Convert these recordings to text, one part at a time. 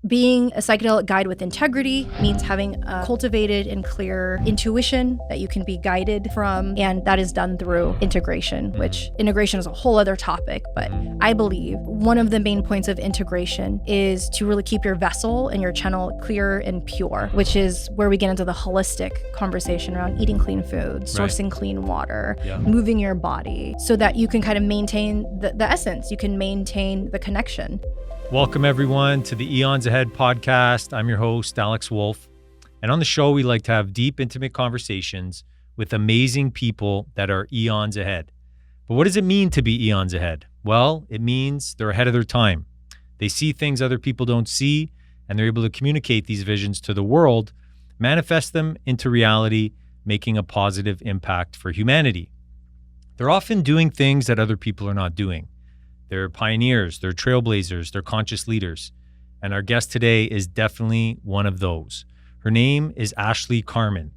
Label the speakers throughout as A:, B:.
A: Being a psychedelic guide with integrity means having a cultivated and clear intuition that you can be guided from, and that is done through integration, which integration is a whole other topic. But I believe one of the main points of integration is to really keep your vessel and your channel clear and pure, which is where we get into the holistic conversation around eating clean food, sourcing clean water, moving your body, so that you can kind of maintain the essence, you can maintain the connection.
B: Welcome everyone to the Eons Ahead podcast. I'm your host, Alex Wolfe. And on the show, we like to have deep, intimate conversations with amazing people that are eons ahead. But what does it mean to be eons ahead? Well, it means they're ahead of their time. They see things other people don't see, and they're able to communicate these visions to the world, manifest them into reality, making a positive impact for humanity. They're often doing things that other people are not doing. They're pioneers, they're trailblazers, they're conscious leaders. And our guest today is definitely one of those. Her name is Ashley Carmen.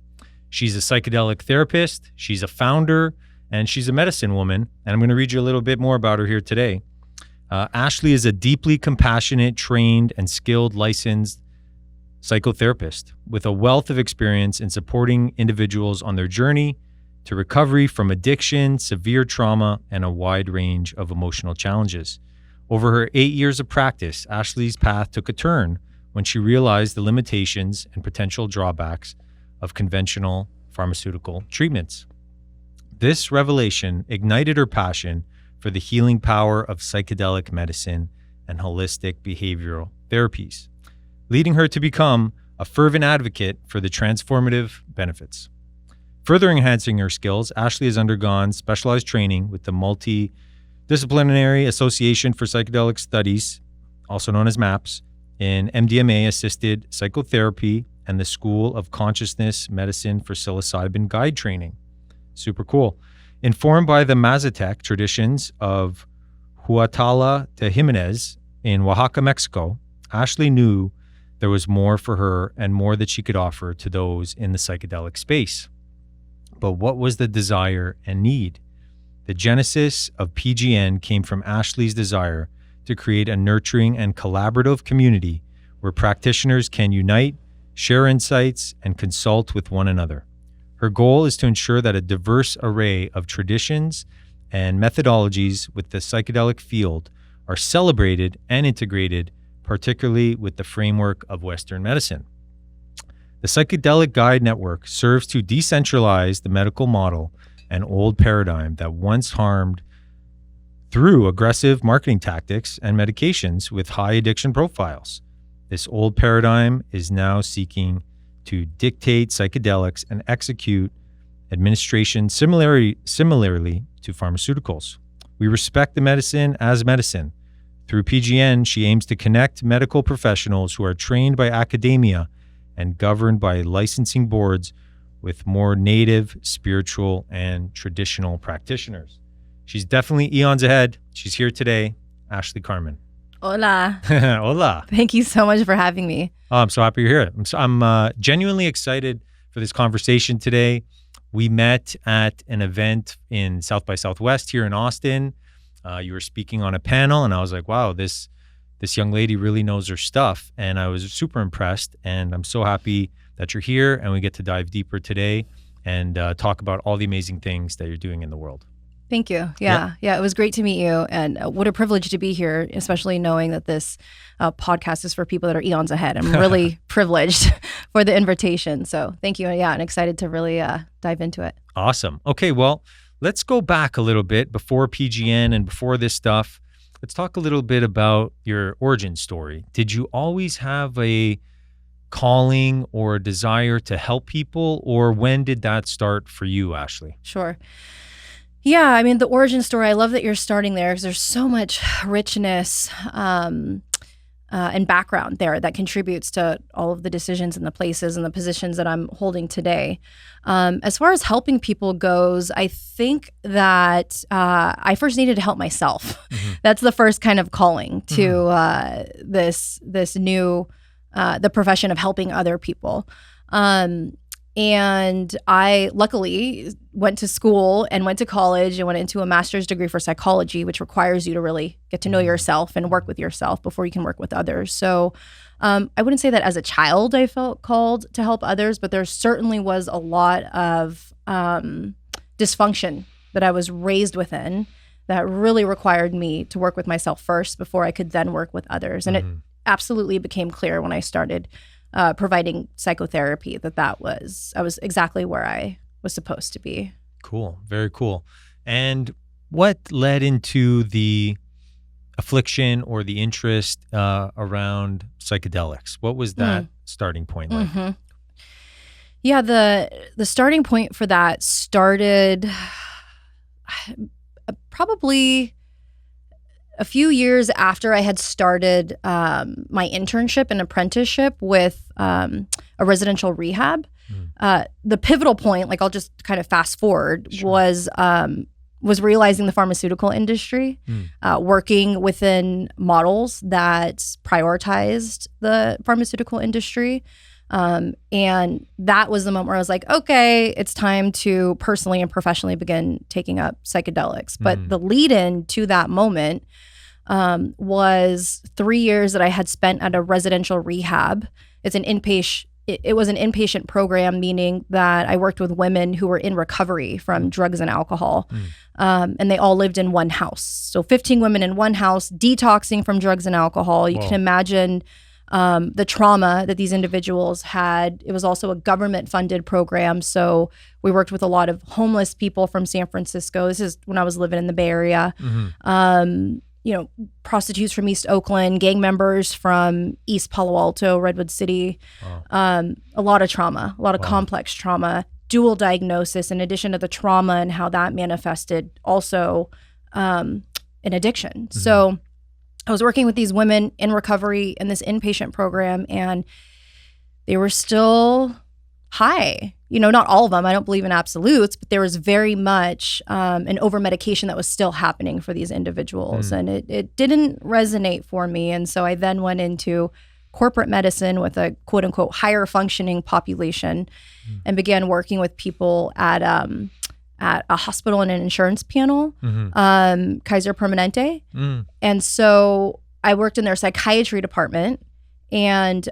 B: She's a psychedelic therapist, she's a founder, and she's a medicine woman. And I'm going to read you a little bit more about her here today. Ashley is a deeply compassionate, trained, and skilled licensed psychotherapist with a wealth of experience in supporting individuals on their journey to recovery from addiction, severe trauma, and a wide range of emotional challenges. Over her 8 years of practice, Ashley's path took a turn when she realized the limitations and potential drawbacks of conventional pharmaceutical treatments. This revelation ignited her passion for the healing power of psychedelic medicine and holistic behavioral therapies, leading her to become a fervent advocate for the transformative benefits. Further enhancing her skills, Ashley has undergone specialized training with the Multidisciplinary Association for Psychedelic Studies, also known as MAPS, in MDMA-assisted psychotherapy and the School of Consciousness Medicine for psilocybin guide training. Super cool. Informed by the Mazatec traditions of Huatala de Jimenez in Oaxaca, Mexico, Ashley knew there was more for her and more that she could offer to those in the psychedelic space. But what was the desire and need? The genesis of PGN came from Ashley's desire to create a nurturing and collaborative community where practitioners can unite, share insights, and consult with one another. Her goal is to ensure that a diverse array of traditions and methodologies with the psychedelic field are celebrated and integrated, particularly with the framework of Western medicine. The Psychedelic Guide Network serves to decentralize the medical model and old paradigm that once harmed through aggressive marketing tactics and medications with high addiction profiles. This old paradigm is now seeking to dictate psychedelics and execute administration similarly to pharmaceuticals. We respect the medicine as medicine. Through PGN, she aims to connect medical professionals who are trained by academia and governed by licensing boards with more native, spiritual, and traditional practitioners. She's definitely eons ahead. She's here today, Ashley Carmen.
A: Hola.
B: Hola.
A: Thank you so much for having me.
B: Oh, I'm so happy you're here. I'm genuinely excited for this conversation today. We met at an event in South by Southwest here in Austin. You were speaking on a panel, and I was like, wow, this young lady really knows her stuff. And I was super impressed. And I'm so happy that you're here and we get to dive deeper today and talk about all the amazing things that you're doing in the world.
A: Thank you. Yeah. It was great to meet you. And what a privilege to be here, especially knowing that this podcast is for people that are eons ahead. I'm really privileged for the invitation. So thank you. Yeah, and excited to really dive into it.
B: Awesome. Okay, well, let's go back a little bit before PGN and before this stuff. Let's talk a little bit about your origin story. Did you always have a calling or a desire to help people, or when did that start for you, Ashley?
A: Sure. Yeah, I mean, the origin story, I love that you're starting there because there's so much richness and background there that contributes to all of the decisions and the places and the positions that I'm holding today. As far as helping people goes, I think that I first needed to help myself. Mm-hmm. That's the first kind of calling to this new, the profession of helping other people. And I luckily went to school and went to college and went into a master's degree for psychology, which requires you to really get to know yourself and work with yourself before you can work with others. So I wouldn't say that as a child I felt called to help others, but there certainly was a lot of dysfunction that I was raised within that really required me to work with myself first before I could then work with others. And it absolutely became clear when I started providing psychotherapy I was exactly where I was supposed to be.
B: Cool. Very cool. And what led into the affliction or the interest around psychedelics? What was that starting point like?
A: Yeah, the starting point for that started probably a few years after I had started my internship and apprenticeship with a residential rehab. The pivotal point, like I'll just kind of fast forward, was realizing the pharmaceutical industry, working within models that prioritized the pharmaceutical industry. And that was the moment where I was like, okay, it's time to personally and professionally begin taking up psychedelics. But the lead in to that moment was 3 years that I had spent at a residential rehab. It's an inpatient. It was an inpatient program, meaning that I worked with women who were in recovery from drugs and alcohol. And they all lived in one house. So 15 women in one house, detoxing from drugs and alcohol. You can imagine the trauma that these individuals had. It was also a government-funded program. So we worked with a lot of homeless people from San Francisco. This is when I was living in the Bay Area. Prostitutes from East Oakland, gang members from East Palo Alto, Redwood City. A lot of trauma, a lot of complex trauma, dual diagnosis, in addition to the trauma and how that manifested also in addiction. So I was working with these women in recovery in this inpatient program, and they were still high. Not all of them. I don't believe in absolutes, but there was very much an over-medication that was still happening for these individuals. And it didn't resonate for me. And so I then went into corporate medicine with a quote-unquote higher functioning population and began working with people at a hospital and an insurance panel, Kaiser Permanente. And so I worked in their psychiatry department and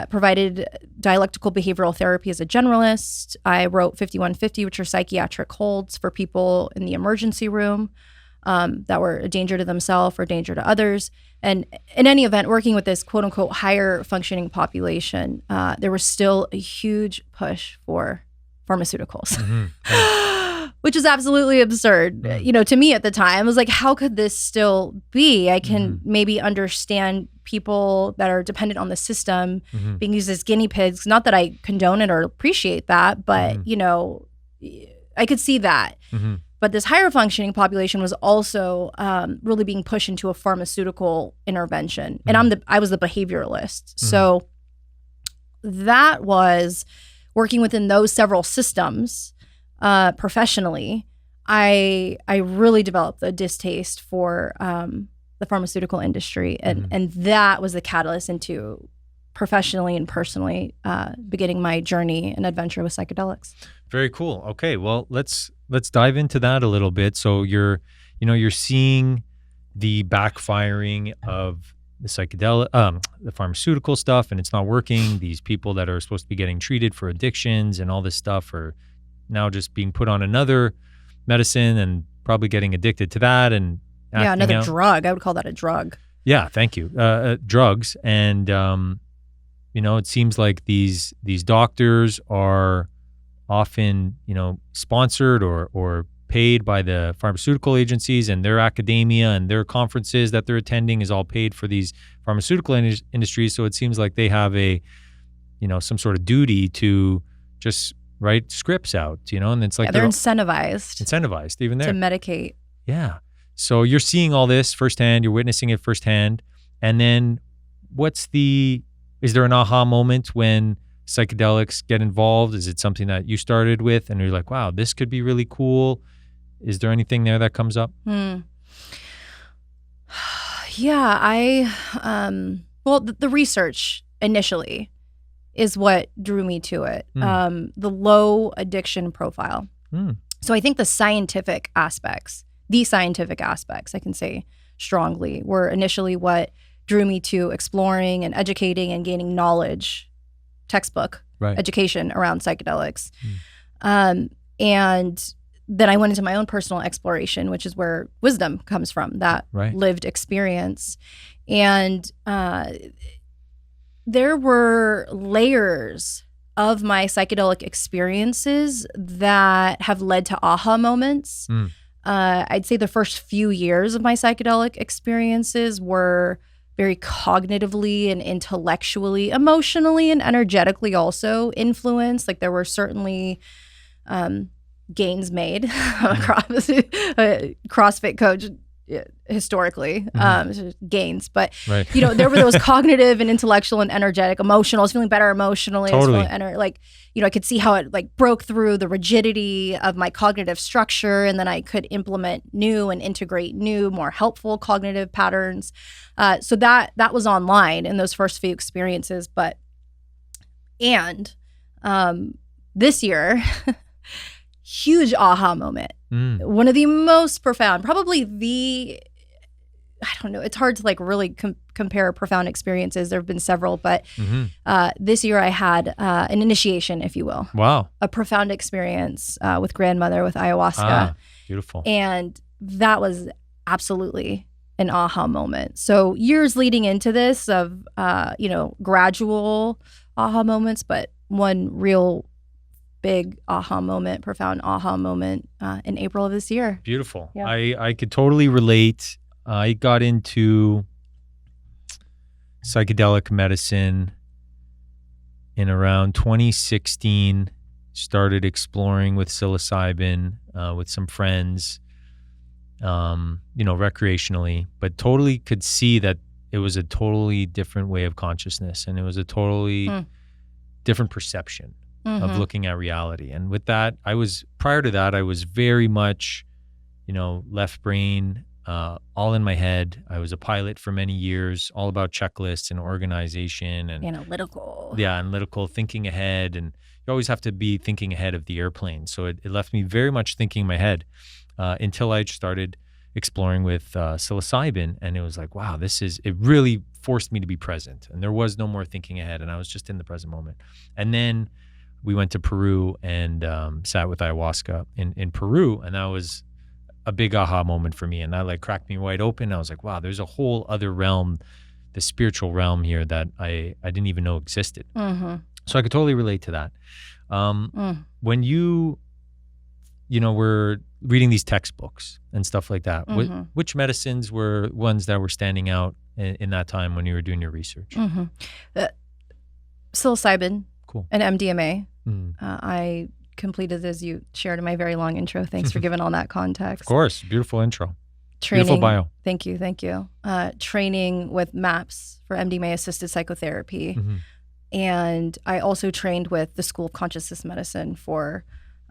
A: provided dialectical behavioral therapy as a generalist. I wrote 5150, which are psychiatric holds for people in the emergency room that were a danger to themselves or danger to others. And in any event, working with this quote unquote higher functioning population, there was still a huge push for pharmaceuticals. Which is absolutely absurd. To me at the time, I was like, how could this still be? I can maybe understand people that are dependent on the system being used as guinea pigs. Not that I condone it or appreciate that, but, I could see that. But this higher functioning population was also really being pushed into a pharmaceutical intervention. And I was the behavioralist. So that was working within those several systems. Professionally, I really developed a distaste for the pharmaceutical industry, and that was the catalyst into professionally and personally beginning my journey and adventure with psychedelics.
B: Very cool. Okay, well let's dive into that a little bit. So you're seeing the backfiring of the psychedelic, the pharmaceutical stuff, and it's not working. These people that are supposed to be getting treated for addictions and all this stuff are now just being put on another medicine and probably getting addicted to that and
A: another drug. I would call that a drug.
B: Yeah, thank you. Drugs. And it seems like these doctors are often sponsored or paid by the pharmaceutical agencies, and their academia and their conferences that they're attending is all paid for these pharmaceutical industries. So it seems like they have a some sort of duty to just write scripts out, and it's like
A: they're incentivized
B: even there
A: to medicate.
B: Yeah. So you're seeing all this firsthand, you're witnessing it firsthand. And then is there an aha moment when psychedelics get involved? Is it something that you started with and you're like, wow, this could be really cool? Is there anything there that comes up?
A: Yeah, the research initially is what drew me to it. The low addiction profile. So I think the scientific aspects, I can say strongly, were initially what drew me to exploring and educating and gaining knowledge, textbook education around psychedelics. And then I went into my own personal exploration, which is where wisdom comes from, that lived experience. And there were layers of my psychedelic experiences that have led to aha moments. I'd say the first few years of my psychedelic experiences were very cognitively and intellectually, emotionally and energetically also influenced. Like there were certainly gains made. CrossFit coach historically, gains, but you know, there were those cognitive and intellectual and energetic, emotional. I was feeling better emotionally.
B: Totally.
A: I was feeling like, you know, I could see how it like broke through the rigidity of my cognitive structure, and then I could implement new and integrate new, more helpful cognitive patterns. So that was online in those first few experiences. But this year, huge aha moment. One of the most profound, probably I don't know, it's hard to like really compare profound experiences. There have been several, but this year I had an initiation, if you will.
B: Wow.
A: A profound experience with grandmother with ayahuasca.
B: Beautiful.
A: And that was absolutely an aha moment. So years leading into this of, you know, gradual aha moments, but one real big aha moment, profound aha moment in April of this year.
B: Beautiful.
A: Yeah.
B: I could totally relate. I got into psychedelic medicine in around 2016, started exploring with psilocybin with some friends, you know, recreationally, but totally could see that it was a totally different way of consciousness, and it was a totally different perception of looking at reality. And with that, prior to that, I was very much, you know, left brain, all in my head. I was a pilot for many years, all about checklists and organization and
A: analytical.
B: Yeah, analytical, thinking ahead. And you always have to be thinking ahead of the airplane. So it left me very much thinking in my head until I started exploring with psilocybin. And it was like, wow, it really forced me to be present. And there was no more thinking ahead. And I was just in the present moment. And then we went to Peru and sat with ayahuasca in Peru. And that was a big aha moment for me. And that like cracked me wide open. I was like, wow, there's a whole other realm, the spiritual realm here that I didn't even know existed. So I could totally relate to that. When you were reading these textbooks and stuff like that, which medicines were ones that were standing out in that time when you were doing your research?
A: Psilocybin.
B: Cool.
A: And MDMA. I completed, as you shared in my very long intro. Thanks for giving all that context.
B: Of course. Beautiful intro.
A: Training,
B: beautiful bio.
A: Thank you. Training with MAPS for MDMA-assisted psychotherapy. And I also trained with the School of Consciousness Medicine for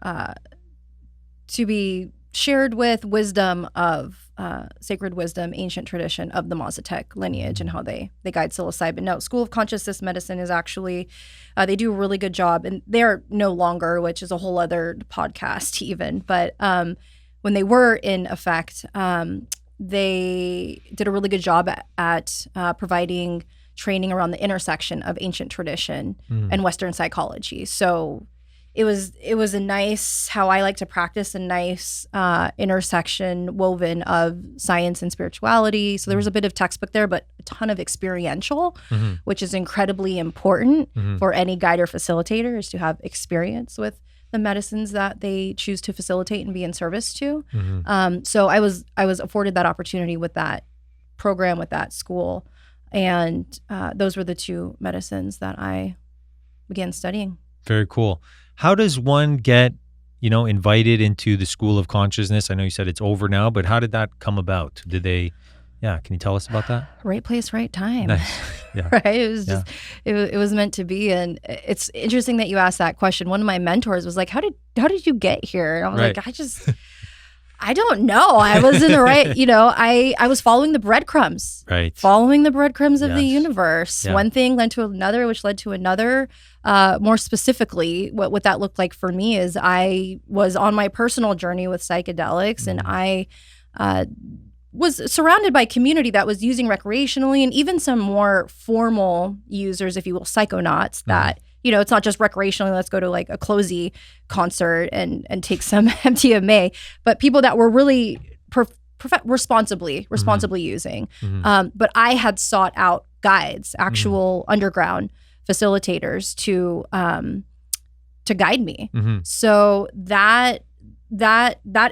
A: to be shared with wisdom of sacred wisdom, ancient tradition of the Mazatec lineage and how they guide psilocybin. Now, School of Consciousness Medicine is actually, they do a really good job, and they're no longer, which is a whole other podcast even, but when they were in effect, they did a really good job at providing training around the intersection of ancient tradition and Western psychology. So it was a nice, how I like to practice, a nice intersection woven of science and spirituality. So there was a bit of textbook there, but a ton of experiential, which is incredibly important for any guide or facilitator, is to have experience with the medicines that they choose to facilitate and be in service to. So I was afforded that opportunity with that program, with that school. And those were the two medicines that I began studying. Very
B: cool. How does one get, invited into the School of Consciousness? I know you said it's over now, but how did that come about? Can you tell us about that?
A: Right place, right time.
B: Nice. Yeah.
A: Right? It was just, it was meant to be. And it's interesting that you asked that question. One of my mentors was like, how did you get here? And I was like, I don't know. I was in the right, I was following the breadcrumbs.
B: Right.
A: Following the breadcrumbs of the universe.
B: Yeah.
A: One thing led to another, which led to another. More specifically, what that looked like for me is I was on my personal journey with psychedelics, and I was surrounded by community that was using recreationally, and even some more formal users, if you will, psychonauts that, it's not just recreationally, let's go to like a Closey concert and take some MDMA, but people that were really responsibly using. But I had sought out guides, actual underground facilitators to guide me. So that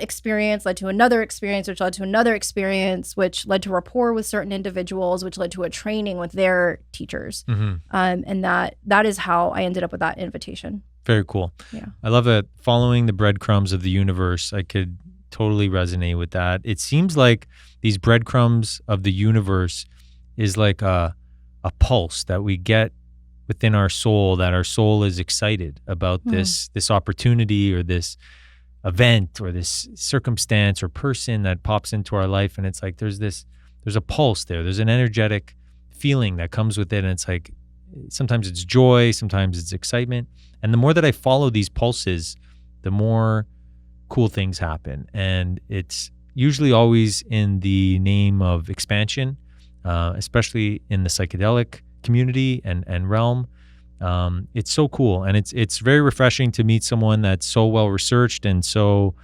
A: experience led to another experience, which led to another experience, which led to rapport with certain individuals, which led to a training with their teachers. And that is how I ended up with that invitation.
B: Very cool.
A: Yeah.
B: I love it. Following the breadcrumbs of the universe. I could totally resonate with that. It seems like these breadcrumbs of the universe is like a pulse that we get within our soul, that our soul is excited about this opportunity or this event or this circumstance or person that pops into our life. And it's like there's a pulse there. There's an energetic feeling that comes with it. And it's like sometimes it's joy, sometimes it's excitement. And the more that I follow these pulses, the more cool things happen. And it's usually always in the name of expansion, especially in the psychedelic community and realm. It's so cool, and it's very refreshing to meet someone that's so well researched and so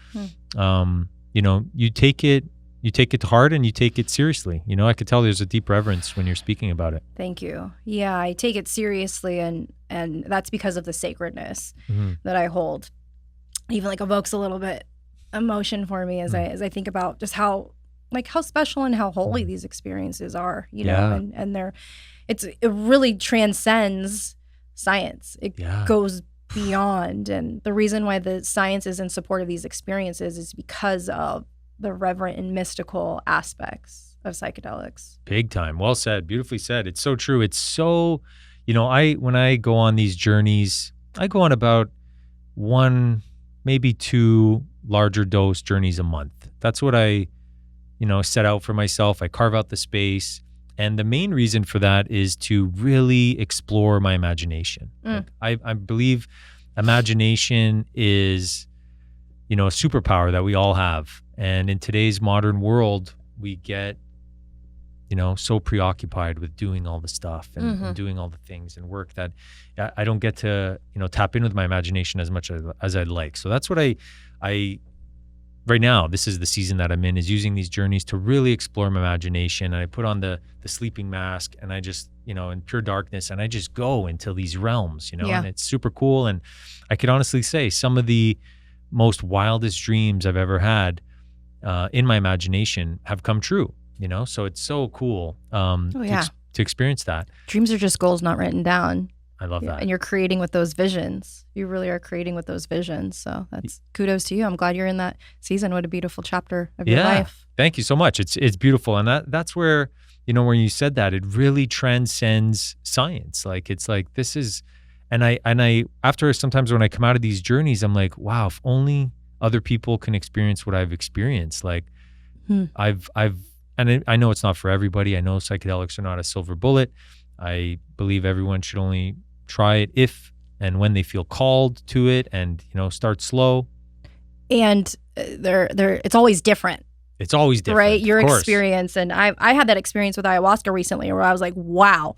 B: you take it to heart and you take it seriously. I could tell there's a deep reverence when you're speaking about it.
A: Thank you. Yeah, I take it seriously, and that's because of the sacredness that I hold. It even like evokes a little bit emotion for me as I think about just how special and how holy these experiences are, and it really transcends science. It goes beyond. And the reason why the science is in support of these experiences is because of the reverent and mystical aspects of psychedelics.
B: Big time. Well said. Beautifully said. It's so true. It's so, when I go on these journeys, I go on about 1, maybe 2 larger dose journeys a month. That's what I, set out for myself. I carve out the space. And the main reason for that is to really explore my imagination. I believe imagination is, a superpower that we all have. And in today's modern world, we get, so preoccupied with doing all the stuff and doing all the things and work that I don't get to, tap in with my imagination as much as I'd like. So that's what I right now, this is the season that I'm in, is using these journeys to really explore my imagination. And I put on the sleeping mask, and I just, in pure darkness, and I just go into these realms, and it's super cool. And I could honestly say some of the most wildest dreams I've ever had in my imagination have come true, so it's so cool to experience that.
A: Dreams are just goals not written down.
B: I love that.
A: And you're creating with those visions. You really are creating with those visions. So that's kudos to you. I'm glad you're in that season. What a beautiful chapter of your life.
B: Thank you so much. It's beautiful. And that's where, when you said that, it really transcends science. Like, it's like, this is, and I, after sometimes when I come out of these journeys, I'm like, wow, if only other people can experience what I've experienced. Like and I know it's not for everybody. I know psychedelics are not a silver bullet. I believe everyone should only try it if and when they feel called to it, and start slow. And
A: it's always different.
B: It's always different,
A: right? Your experience, and I had that experience with ayahuasca recently, where I was like, wow.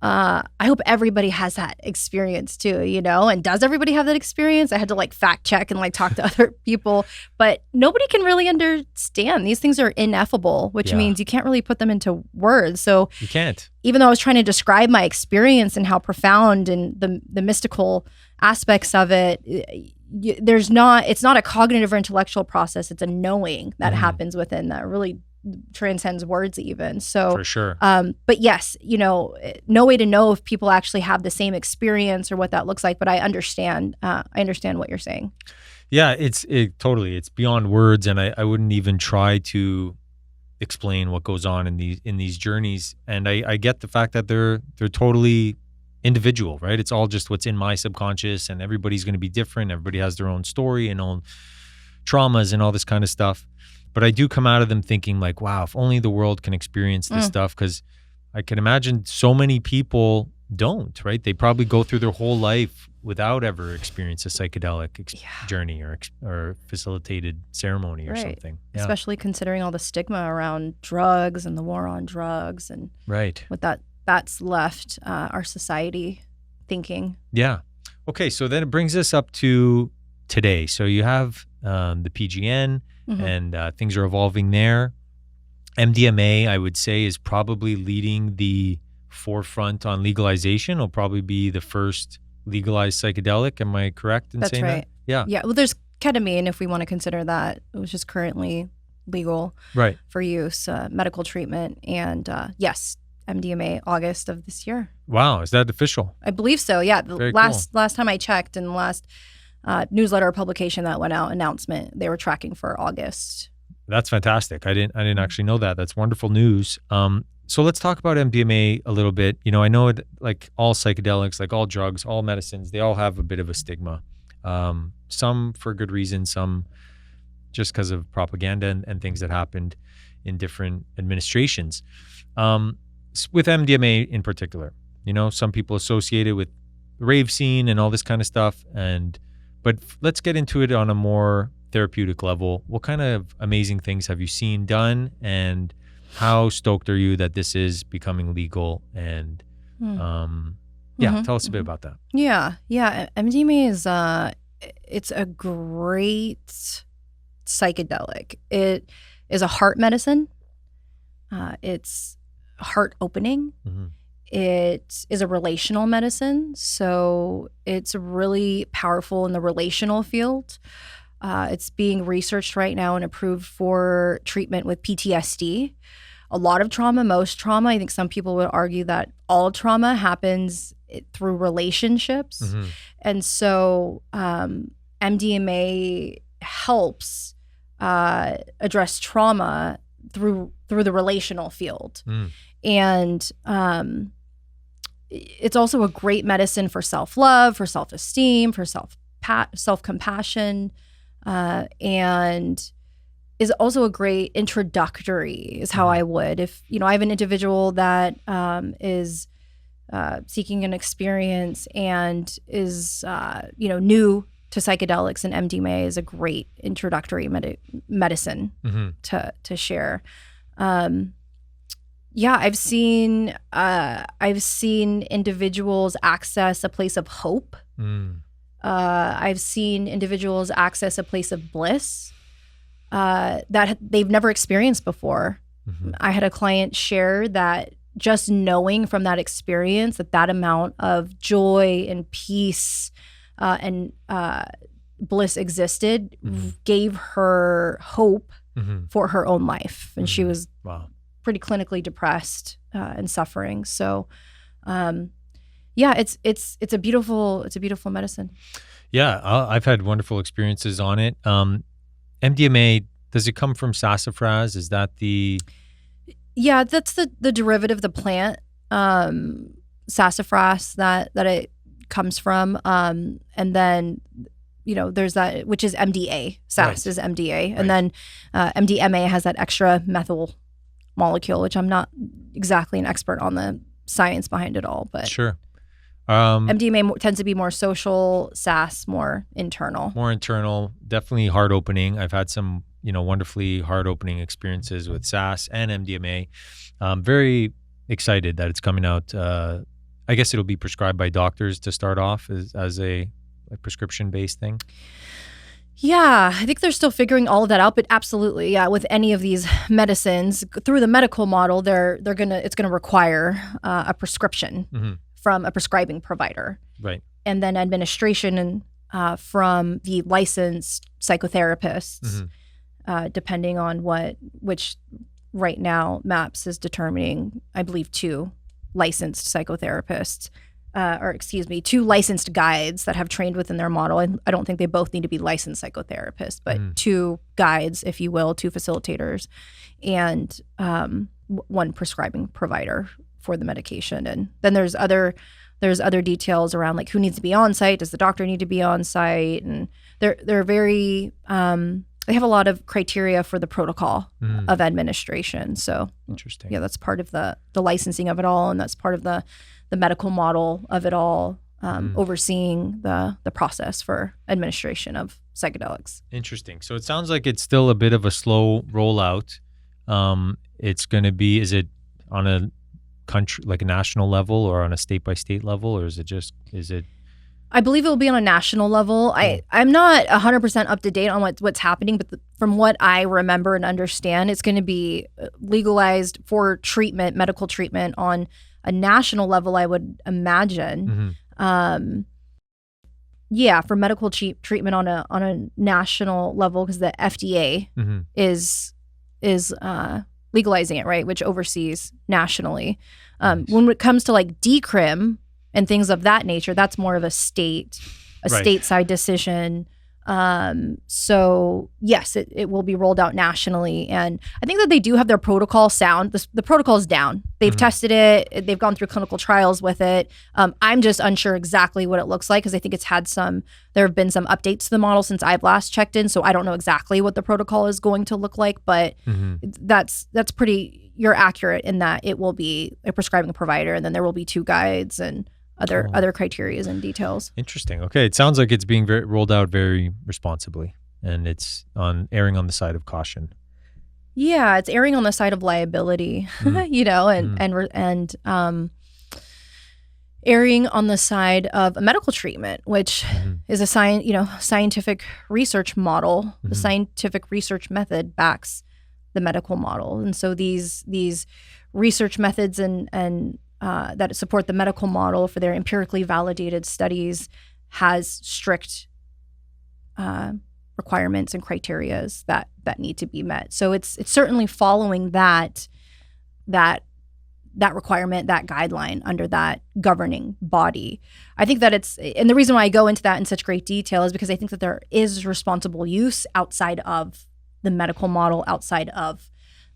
A: I hope everybody has that experience too, and does everybody have that experience? I had to fact check and talk to other people, but nobody can really understand. These things are ineffable, which means you can't really put them into words. So
B: you can't.
A: Even though I was trying to describe my experience and how profound and the mystical aspects of it, it's not a cognitive or intellectual process. It's a knowing that happens within that really transcends words even. So
B: for sure.
A: But yes, no way to know if people actually have the same experience or what that looks like, but I understand what you're saying.
B: Yeah, it's beyond words, and I wouldn't even try to explain what goes on in these journeys. And I get the fact that they're totally individual, right? It's all just what's in my subconscious, and everybody's going to be different. Everybody has their own story and own traumas and all this kind of stuff. But I do come out of them thinking like, wow, if only the world can experience this stuff, because I can imagine so many people don't, right? They probably go through their whole life without ever experience a psychedelic journey or facilitated ceremony or something. Yeah.
A: Especially considering all the stigma around drugs and the war on drugs and what that's left our society thinking.
B: Yeah. Okay, so then it brings us up to today. So you have the PGN and things are evolving there. MDMA, I would say, is probably leading the forefront on legalization. It'll probably be the first legalized psychedelic. Am I correct in saying that? Yeah.
A: Yeah. Well, there's ketamine, if we want to consider that, which is currently legal for use, medical treatment. And yes, MDMA, August of this year.
B: Wow. Is that official?
A: I believe so. Yeah.
B: Very
A: last time I checked, in the last newsletter or publication that went out, announcement, they were tracking for August.
B: That's fantastic. I didn't actually know that. That's wonderful news. So let's talk about MDMA a little bit. You know, I know it, like all psychedelics, like all drugs, all medicines, they all have a bit of a stigma. Some for good reason, some just because of propaganda and things that happened in different administrations. With MDMA in particular, you know, some people associate it with the rave scene and all this kind of stuff. But let's get into it on a more therapeutic level. What kind of amazing things have you seen done, and how stoked are you that this is becoming legal? And tell us a bit about that.
A: Yeah. MDMA is it's a great psychedelic. It is a heart medicine. It's heart opening. It is a relational medicine, so it's really powerful in the relational field. It's being researched right now and approved for treatment with PTSD. A lot of trauma, most trauma, I think some people would argue that all trauma happens through relationships. And so MDMA helps address trauma through the relational field. And it's also a great medicine for self-love, for self-esteem, for self-compassion. And is also a great introductory, is how I would. If, you know, I have an individual that is seeking an experience and is, new to psychedelics, and MDMA is a great introductory medicine to share. I've seen individuals access a place of hope. I've seen individuals access a place of bliss that they've never experienced before. I had a client share that just knowing from that experience that amount of joy and peace and bliss existed gave her hope for her own life. And she was pretty clinically depressed and suffering. So it's a beautiful medicine. Yeah,
B: I've had wonderful experiences on it. MDMA, does it come from sassafras? Is that the...
A: Yeah, that's the derivative of the plant, sassafras, that it comes from. And then, you know, there's that, which is MDA. Sass is MDA. And then MDMA has that extra methyl molecule, which I'm not exactly an expert on the science behind it all, but
B: sure.
A: MDMA tends to be more social, Sass more internal.
B: More internal, definitely heart opening. I've had some, wonderfully heart opening experiences with Sass and MDMA. Very excited that it's coming out. I guess it'll be prescribed by doctors to start off as a prescription based thing.
A: Yeah, I think they're still figuring all of that out, but absolutely, yeah. With any of these medicines, through the medical model, it's gonna require a prescription from a prescribing provider,
B: right?
A: And then administration from the licensed psychotherapists, depending on which right now MAPS is determining. I believe 2 licensed psychotherapists. Two licensed guides that have trained within their model. And I don't think they both need to be licensed psychotherapists, but 2 guides, if you will, 2 facilitators, and 1 prescribing provider for the medication. And then there's other details around, like, who needs to be on site? Does the doctor need to be on site? And they're very they have a lot of criteria for the protocol of administration. So
B: Interesting.
A: yeah, that's part of the licensing of it all, and that's part of the medical model of it all, overseeing the process for administration of psychedelics.
B: Interesting. So it sounds like it's still a bit of a slow rollout. It's going to be, is it on a country, like a national level, or on a state by state level, or is it?
A: I believe it will be on a national level. I'm not 100% up to date on what's happening, but from what I remember and understand, it's going to be legalized for treatment, medical treatment on a national level, I would imagine. Yeah, for medical treatment on a national level, because the FDA is legalizing it, right, which oversees nationally.
B: Nice.
A: When it comes to like decrim and things of that nature, that's more of a stateside decision. So yes, it will be rolled out nationally. And I think that they do have their protocol sound. The protocol is down. They've tested it. They've gone through clinical trials with it. I'm just unsure exactly what it looks like, because I think there have been some updates to the model since I've last checked in. So I don't know exactly what the protocol is going to look like, but that's pretty, you're accurate in that it will be a prescribing provider, and then there will be 2 guides and other criteria and details.
B: Interesting. Okay. It sounds like it's being rolled out very responsibly, and it's erring on the side of caution.
A: Yeah, it's erring on the side of liability, and erring on the side of a medical treatment, which is a scientific research model. The scientific research method backs the medical model, and so these research methods and that support the medical model for their empirically validated studies has strict requirements and criterias that need to be met. So it's certainly following that requirement, that guideline under that governing body. I think that and the reason why I go into that in such great detail is because I think that there is responsible use outside of the medical model, outside of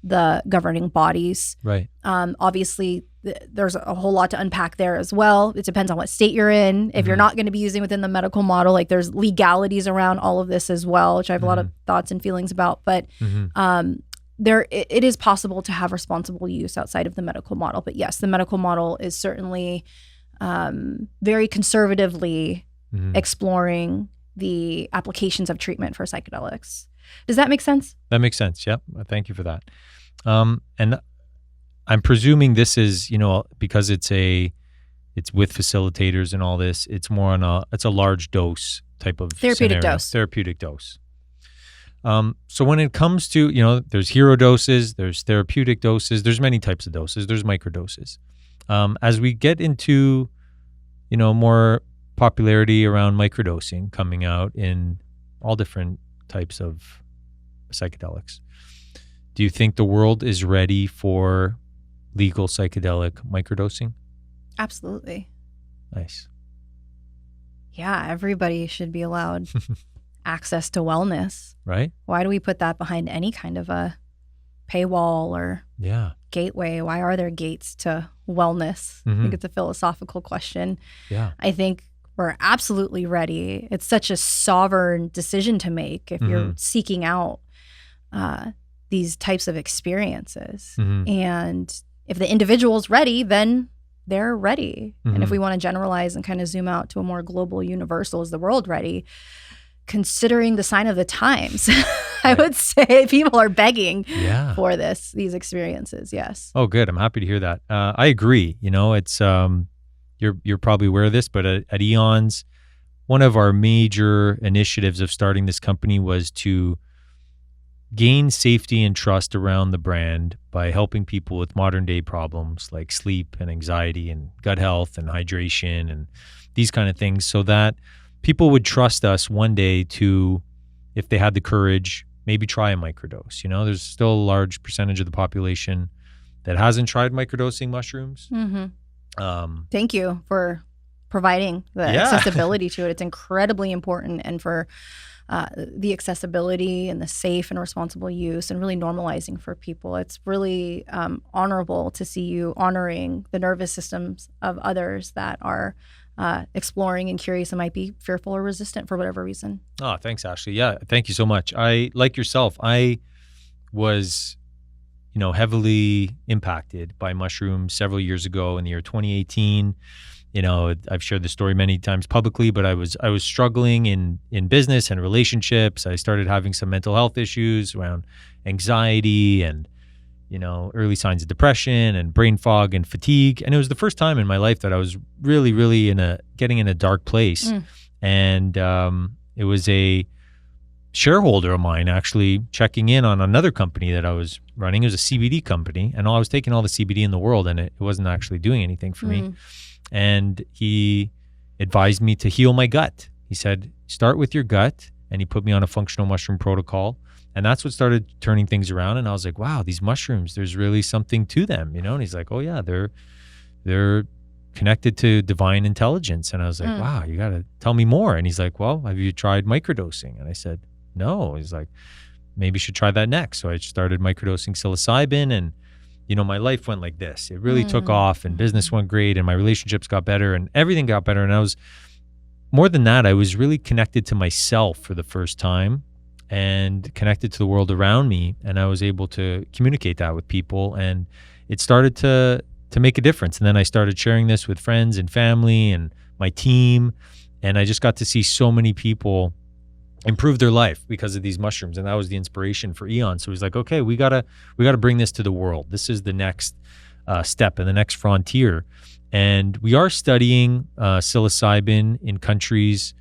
A: the governing bodies.
B: Right.
A: Obviously, there's a whole lot to unpack there as well. It depends on what state you're in. If you're not going to be using within the medical model, like there's legalities around all of this as well, which I have a lot of thoughts and feelings about. But it is possible to have responsible use outside of the medical model. But yes, the medical model is certainly very conservatively exploring the applications of treatment for psychedelics. Does that make sense?
B: That makes sense. Yep. Thank you for that. And I'm presuming this is, because it's with facilitators and all this, it's more on it's a large dose type of
A: therapeutic
B: dose. So when it comes to, there's hero doses, there's therapeutic doses, there's many types of doses, there's microdoses. As we get into, more popularity around microdosing coming out in all different types of psychedelics, do you think the world is ready for legal psychedelic microdosing?
A: Absolutely.
B: Nice.
A: Yeah, everybody should be allowed access to wellness.
B: Right?
A: Why do we put that behind any kind of a paywall or gateway? Why are there gates to wellness? I think it's a philosophical question.
B: Yeah.
A: I think we're absolutely ready. It's such a sovereign decision to make if you're seeking out these types of experiences. And if the individual's ready, then they're ready. And if we want to generalize and kind of zoom out to a more global universal, is the world ready? Considering the sign of the times, I would say people are begging for these experiences. Yes.
B: Oh, good. I'm happy to hear that. I agree. It's you're probably aware of this, but at Eons, one of our major initiatives of starting this company was to gain safety and trust around the brand by helping people with modern day problems like sleep and anxiety and gut health and hydration and these kind of things, so that people would trust us one day to, if they had the courage, maybe try a microdose. There's still a large percentage of the population that hasn't tried microdosing mushrooms.
A: Thank you for providing the accessibility to it. It's incredibly important, and for the accessibility and the safe and responsible use and really normalizing for people. It's really honorable to see you honoring the nervous systems of others that are exploring and curious and might be fearful or resistant for whatever reason.
B: Oh, thanks, Ashley. Yeah, thank you so much. Like yourself, I was, heavily impacted by mushrooms several years ago in the year 2018. I've shared the story many times publicly, but I was struggling in business and relationships. I started having some mental health issues around anxiety and, early signs of depression and brain fog and fatigue. And it was the first time in my life that I was really, really getting in a dark place. And it was a shareholder of mine actually checking in on another company that I was running. It was a CBD company, and I was taking all the CBD in the world, and it wasn't actually doing anything for me. And he advised me to heal my gut. He said, start with your gut. And he put me on a functional mushroom protocol. And that's what started turning things around. And I was like, wow, these mushrooms, there's really something to them, And he's like, oh yeah, they're connected to divine intelligence. And I was like, wow, you got to tell me more. And he's like, well, have you tried microdosing? And I said, no. He's like, maybe you should try that next. So I started microdosing psilocybin, and my life went like this. It really took off, and business went great, and my relationships got better, and everything got better. And I was, more than that, I was really connected to myself for the first time and connected to the world around me. And I was able to communicate that with people, and it started to make a difference. And then I started sharing this with friends and family and my team. And I just got to see so many people improve their life because of these mushrooms. And that was the inspiration for Eons. So he's like, okay, we gotta bring this to the world. This is the next step and the next frontier. And we are studying psilocybin in countries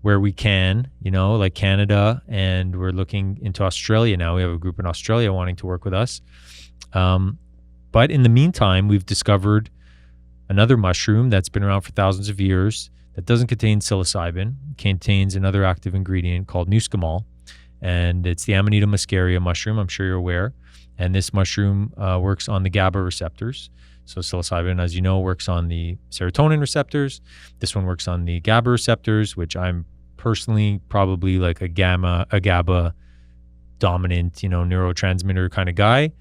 B: where we can, like Canada, and we're looking into Australia now. We have a group in Australia wanting to work with us. But in the meantime, we've discovered another mushroom that's been around for thousands of years that doesn't contain psilocybin, contains another active ingredient called nuscamol, and it's the Amanita muscaria mushroom. I'm sure you're aware. And this mushroom works on the GABA receptors. So psilocybin, as you know, works on the serotonin receptors. This one works on the GABA receptors, which I'm personally probably like a GABA dominant, neurotransmitter kind of guy.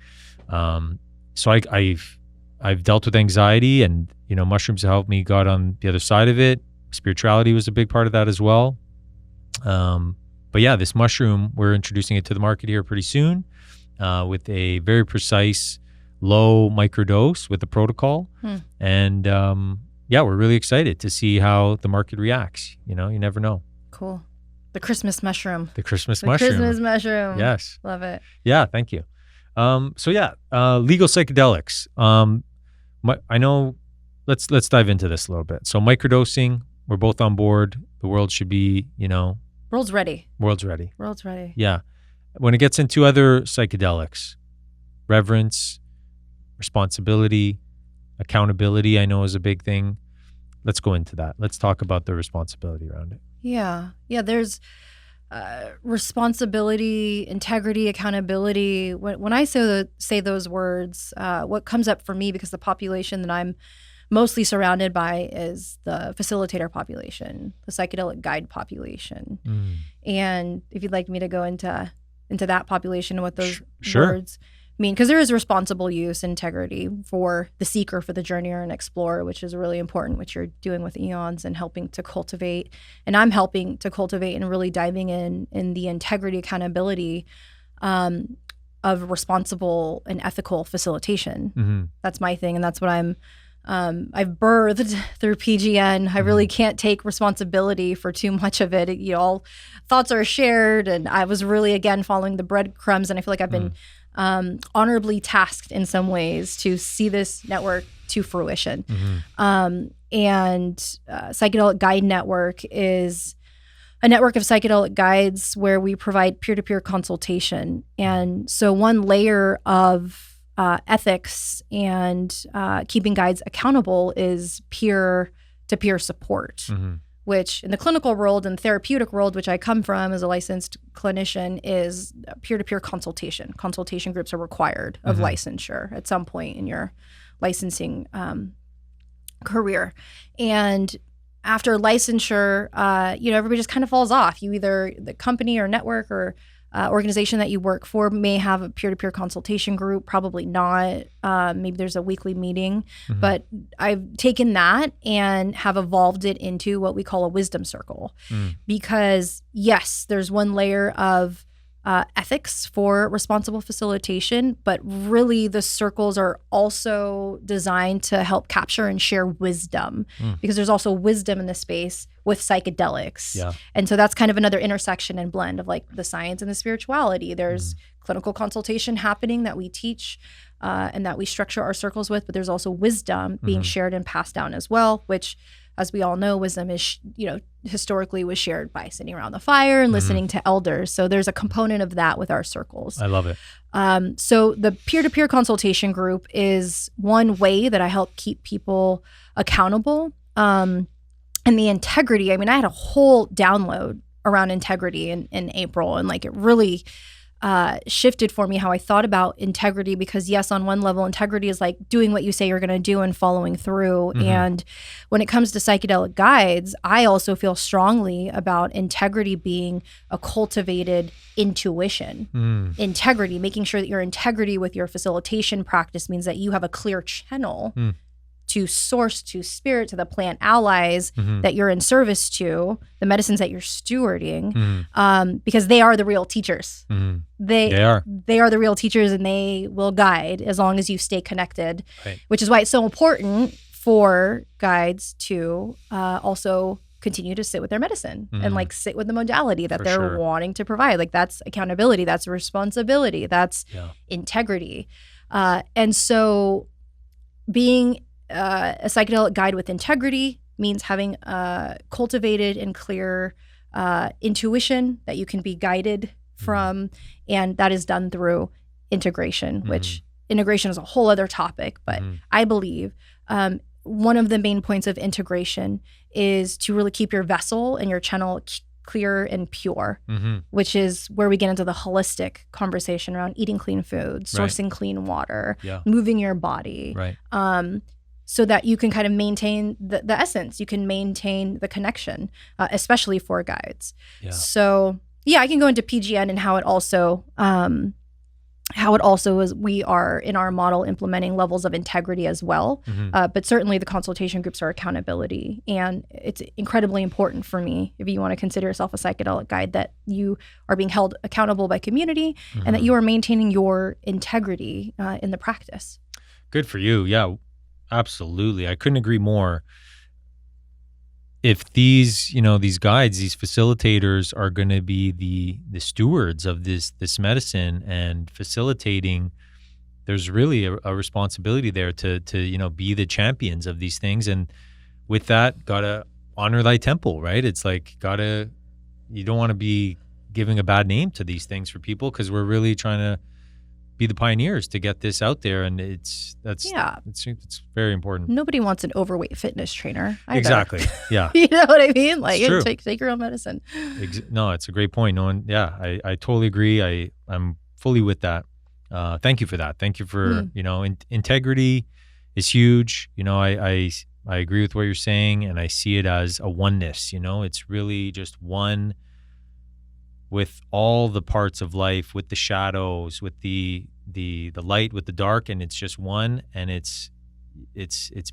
B: So I've dealt with anxiety, and mushrooms have helped me got on the other side of it. Spirituality was a big part of that as well. But yeah, this mushroom, we're introducing it to the market here pretty soon with a very precise low microdose with the protocol. And we're really excited to see how the market reacts. You never know.
A: Cool. The Christmas mushroom.
B: The Christmas mushroom. Yes.
A: Love it.
B: Yeah, thank you. Legal psychedelics. I know, let's dive into this a little bit. So microdosing, we're both on board. The world should be,
A: World's ready.
B: World's ready.
A: World's ready.
B: Yeah. When it gets into other psychedelics, reverence, responsibility, accountability, I know is a big thing. Let's go into that. Let's talk about the responsibility around it.
A: Yeah. There's responsibility, integrity, accountability. When I say those words, what comes up for me, because the population that I'm mostly surrounded by is the facilitator population, the psychedelic guide population. And if you'd like me to go into that population and what those words mean, because there is responsible use, integrity for the seeker, for the journeyer and explorer, which is really important, which you're doing with Eons and helping to cultivate. And I'm helping to cultivate and really diving in the integrity, accountability of responsible and ethical facilitation. That's my thing, and that's what I've birthed through PGN. I really can't take responsibility for too much of it. All thoughts are shared, and I was really, again, following the breadcrumbs, and I feel like I've been honorably tasked in some ways to see this network to fruition. And Psychedelic Guide Network is a network of psychedelic guides where we provide peer-to-peer consultation. And so one layer of ethics and keeping guides accountable is peer-to-peer support, which in the clinical world and therapeutic world, which I come from as a licensed clinician, is peer-to-peer consultation. Consultation groups are required of licensure at some point in your licensing career. And after licensure, everybody just kind of falls off. You either, the company or network or organization that you work for may have a peer-to-peer consultation group, probably not. Maybe there's a weekly meeting, but I've taken that and have evolved it into what we call a wisdom circle. Because yes, there's one layer of ethics for responsible facilitation, but really the circles are also designed to help capture and share wisdom, because there's also wisdom in the space with psychedelics.
B: Yeah.
A: And so that's kind of another intersection and blend of like the science and the spirituality. There's clinical consultation happening that we teach and that we structure our circles with, but there's also wisdom being shared and passed down as well, which, as we all know, wisdom is, historically was shared by sitting around the fire and listening to elders. So there's a component of that with our circles.
B: I love it.
A: So the peer-to-peer consultation group is one way that I help keep people accountable. And the integrity, I mean, I had a whole download around integrity in April, and like it really shifted for me how I thought about integrity, because yes, on one level, integrity is like doing what you say you're going to do and following through. And when it comes to psychedelic guides, I also feel strongly about integrity being a cultivated intuition. Integrity, making sure that your integrity with your facilitation practice means that you have a clear channel to source, to spirit, to the plant allies that you're in service to, the medicines that you're stewarding, because they are the real teachers. They are the real teachers, and they will guide as long as you stay connected, which is why it's so important for guides to also continue to sit with their medicine and like sit with the modality that they're wanting to provide. Like that's accountability, that's responsibility, that's integrity. And so being a psychedelic guide with integrity means having cultivated and clear intuition that you can be guided from, and that is done through integration, which integration is a whole other topic, but I believe one of the main points of integration is to really keep your vessel and your channel clear and pure, which is where we get into the holistic conversation around eating clean food, sourcing clean water, moving your body, so that you can kind of maintain the essence, you can maintain the connection, especially for guides. So yeah, I can go into PGN and how it also is, we are in our model implementing levels of integrity as well. But certainly the consultation groups are accountability. And it's incredibly important for me, if you want to consider yourself a psychedelic guide, that you are being held accountable by community and that you are maintaining your integrity in the practice.
B: Good for you. Yeah, absolutely. I couldn't agree more. If these, these guides, these facilitators are going to be the stewards of this medicine and facilitating, there's really a responsibility there to be the champions of these things. And with that, gotta honor thy temple, right? It's like you don't want to be giving a bad name to these things for people, because we're really trying to be the pioneers to get this out there, and it's very important. Nobody
A: wants an overweight fitness trainer either.
B: Exactly. Yeah.
A: You know what I mean? Like, take your own medicine.
B: No, it's a great point. No one. Yeah, I totally agree. I'm fully with that. Thank you for that. Thank you for integrity is huge. I agree with what you're saying, and I see it as a oneness. It's really just one with all the parts of life, with the shadows, with the light, with the dark, and it's just one, and it's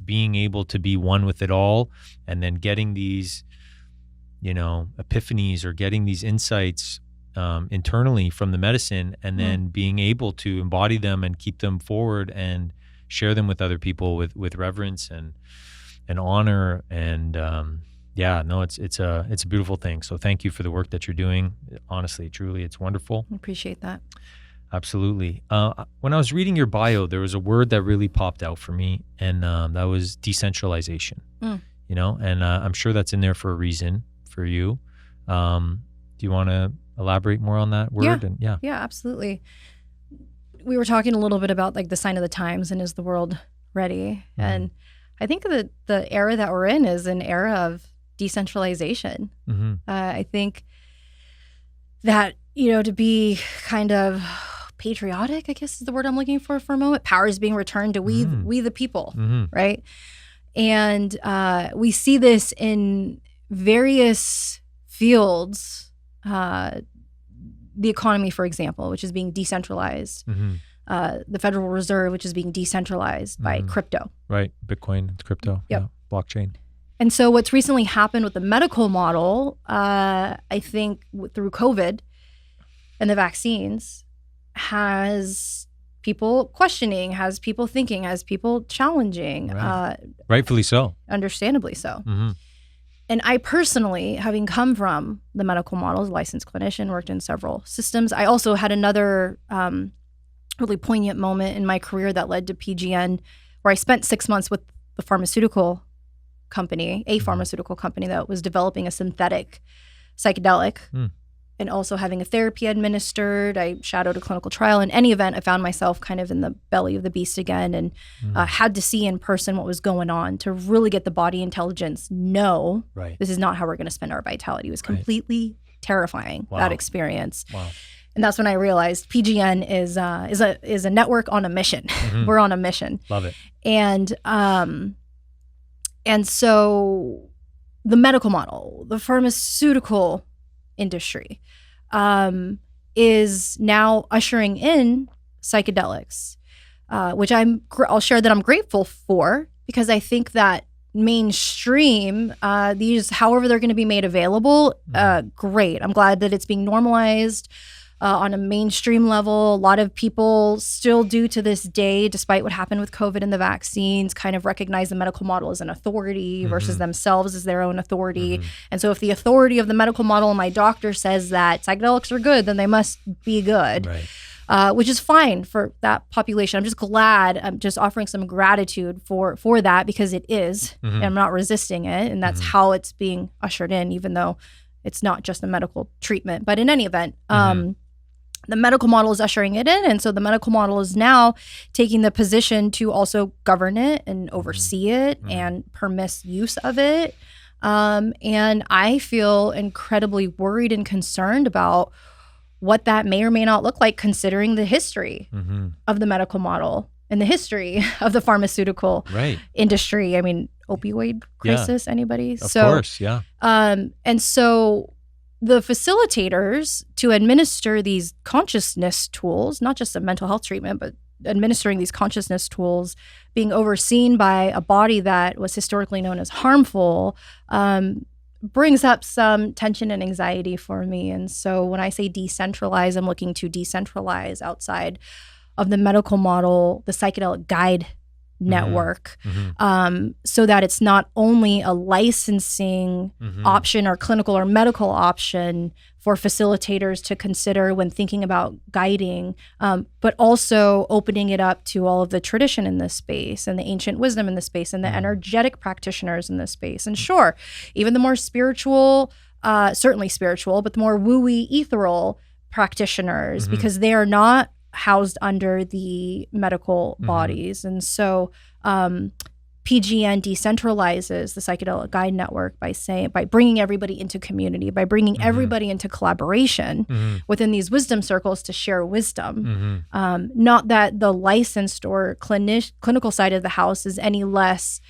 B: being able to be one with it all, and then getting these epiphanies or getting these insights internally from the medicine, and then being able to embody them and keep them forward and share them with other people with reverence and honor. And it's a beautiful thing. So thank you for the work that you're doing. Honestly, truly, it's wonderful.
A: I appreciate that.
B: Absolutely. When I was reading your bio, there was a word that really popped out for me, and that was decentralization. And I'm sure that's in there for a reason for you. Do you want to elaborate more on that word?
A: Yeah, absolutely. We were talking a little bit about like the sign of the times and is the world ready? And I think that the era that we're in is an era of decentralization. I think that, to be kind of patriotic, I guess is the word I'm looking for a moment. Power is being returned to we the people, right? And we see this in various fields, the economy, for example, which is being decentralized. The Federal Reserve, which is being decentralized by crypto.
B: Right. Bitcoin, crypto, blockchain.
A: And so what's recently happened with the medical model, I think through COVID and the vaccines, has people questioning, has people thinking, has people challenging.
B: Right. Rightfully so.
A: Understandably so. And I personally, having come from the medical models, licensed clinician, worked in several systems. I also had another really poignant moment in my career that led to PGN, where I spent 6 months with the pharmaceutical company, a pharmaceutical company that was developing a synthetic psychedelic and also having a therapy administered. I shadowed a clinical trial. In any event, I found myself kind of in the belly of the beast again and had to see in person what was going on to really get the body intelligence. No, this is not how we're going to spend our vitality. It was completely terrifying, that experience. Wow. And that's when I realized PGN is a network on a mission. We're on a mission.
B: Love it.
A: And so the medical model, the pharmaceutical industry, is now ushering in psychedelics, which I'll share that I'm grateful for, because I think that mainstream, these, however they're going to be made available, great. I'm glad that it's being normalized on a mainstream level. A lot of people still do to this day, despite what happened with COVID and the vaccines, kind of recognize the medical model as an authority versus themselves as their own authority. And so if the authority of the medical model and my doctor says that psychedelics are good, then they must be good. Which is fine for that population. I'm just glad, I'm just offering some gratitude for that, because it is, and I'm not resisting it. And that's how it's being ushered in, even though it's not just a medical treatment. But in any event, the medical model is ushering it in. And so the medical model is now taking the position to also govern it and oversee it and permit use of it. And I feel incredibly worried and concerned about what that may or may not look like, considering the history of the medical model and the history of the pharmaceutical industry. I mean, opioid crisis, anybody?
B: Of course, yeah.
A: And so the facilitators to administer these consciousness tools, not just a mental health treatment, but administering these consciousness tools, being overseen by a body that was historically known as harmful, brings up some tension and anxiety for me. And so when I say decentralize, I'm looking to decentralize outside of the medical model, the Psychedelic Guide Network, so that it's not only a licensing option or clinical or medical option for facilitators to consider when thinking about guiding, but also opening it up to all of the tradition in this space and the ancient wisdom in this space and the energetic practitioners in this space. And sure, even the more spiritual, certainly spiritual, but the more woo-y, ethereal practitioners, because they are not housed under the medical bodies. And so PGN decentralizes the Psychedelic Guide Network by bringing everybody into community, by bringing everybody into collaboration within these wisdom circles to share wisdom. Not that the licensed or clinical side of the house is any less